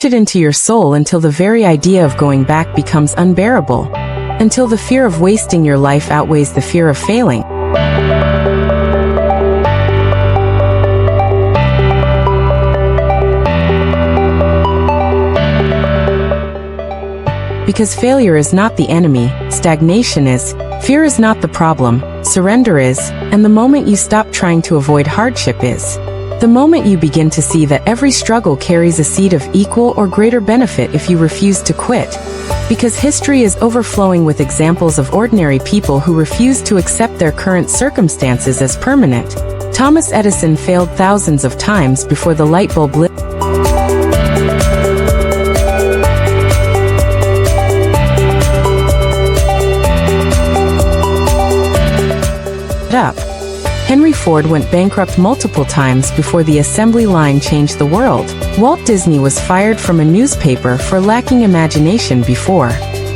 it into your soul until the very idea of going back becomes unbearable, until the fear of wasting your life outweighs the fear of failing. Because failure is not the enemy, stagnation is, fear is not the problem, surrender is, and the moment you stop trying to avoid hardship is. The moment you begin to see that every struggle carries a seed of equal or greater benefit if you refuse to quit. Because history is overflowing with examples of ordinary people who refuse to accept their current circumstances as permanent. Thomas Edison failed thousands of times before the light bulb lit up. Henry Ford went bankrupt multiple times before the assembly line changed the world. Walt Disney was fired from a newspaper for lacking imagination before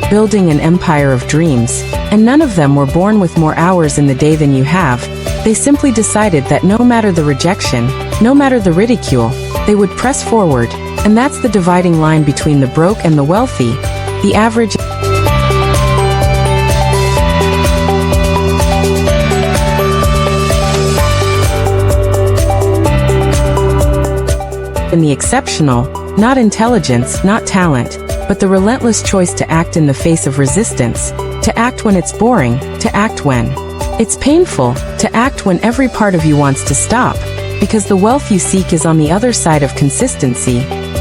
building an empire of dreams, and none of them were born with more hours in the day than you have. They simply decided that no matter the rejection, no matter the ridicule, they would press forward, and that's the dividing line between the broke and the wealthy, the average and the exceptional, not intelligence, not talent, but the relentless choice to act in the face of resistance, to act when it's boring, to act when it's painful, to act when every part of you wants to stop, because the wealth you seek is on the other side of consistency,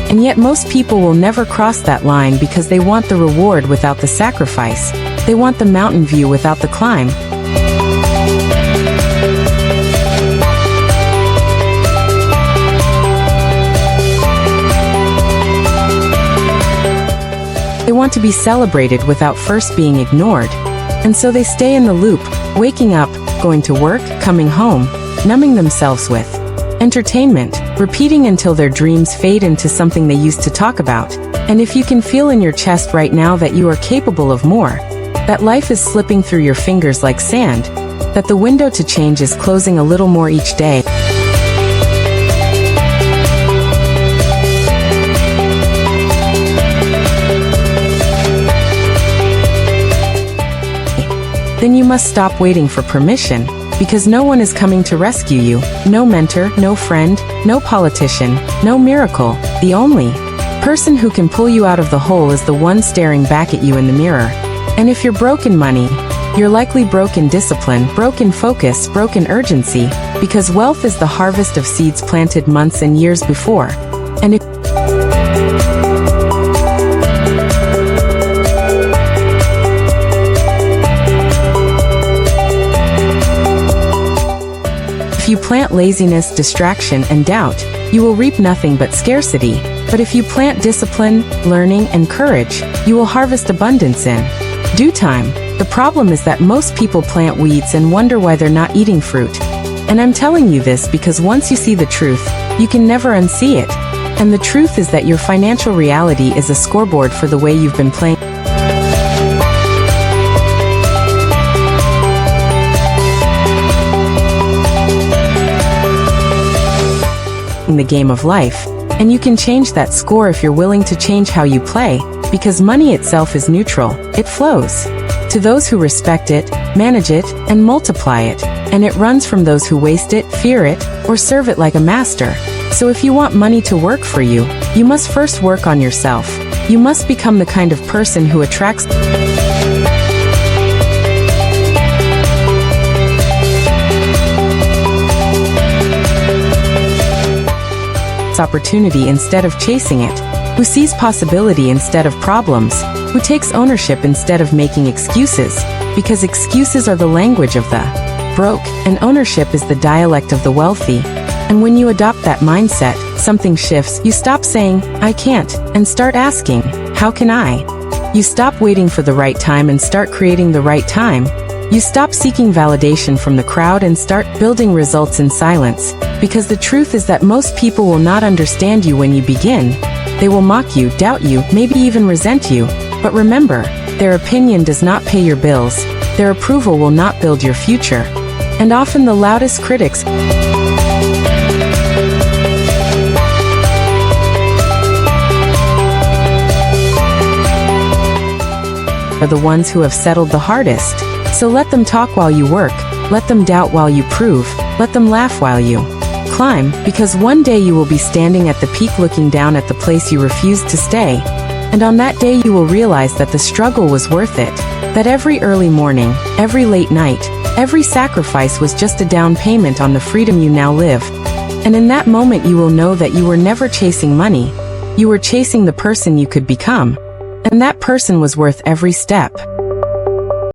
and yet most people will never cross that line because they want the reward without the sacrifice, they want the mountain view without the climb. They want to be celebrated without first being ignored. And so they stay in the loop, waking up, going to work, coming home, numbing themselves with entertainment, repeating until their dreams fade into something they used to talk about. And if you can feel in your chest right now that you are capable of more, that life is slipping through your fingers like sand, that the window to change is closing a little more each day, then you must stop waiting for permission, because no one is coming to rescue you, no mentor, no friend, no politician, no miracle. The only person who can pull you out of the hole is the one staring back at you in the mirror. And if you're broke in money, you're likely broke in discipline, broke in focus, broke in urgency, because wealth is the harvest of seeds planted months and years before. And if you plant laziness, distraction, and doubt, you will reap nothing but scarcity. But if you plant discipline, learning, and courage, you will harvest abundance in due time. The problem is that most people plant weeds and wonder why they're not eating fruit. And I'm telling you this because once you see the truth, you can never unsee it. And the truth is that your financial reality is a scoreboard for the way you've been playing the game of life, and you can change that score if you're willing to change how you play, because money itself is neutral, it flows to those who respect it, manage it, and multiply it, and it runs from those who waste it, fear it, or serve it like a master. So if you want money to work for you, you must first work on yourself. You must become the kind of person who attracts opportunity instead of chasing it, who sees possibility instead of problems, who takes ownership instead of making excuses, because excuses are the language of the broke, and ownership is the dialect of the wealthy. And when you adopt that mindset, something shifts. You stop saying, "I can't," and start asking, "How can I?" You stop waiting for the right time and start creating the right time. You stop seeking validation from the crowd and start building results in silence. Because the truth is that most people will not understand you when you begin. They will mock you, doubt you, maybe even resent you. But remember, their opinion does not pay your bills. Their approval will not build your future. And often the loudest critics are the ones who have settled the hardest. So let them talk while you work, let them doubt while you prove, let them laugh while you climb, because one day you will be standing at the peak looking down at the place you refused to stay. And on that day you will realize that the struggle was worth it, that every early morning, every late night, every sacrifice was just a down payment on the freedom you now live. And in that moment you will know that you were never chasing money, you were chasing the person you could become. And that person was worth every step.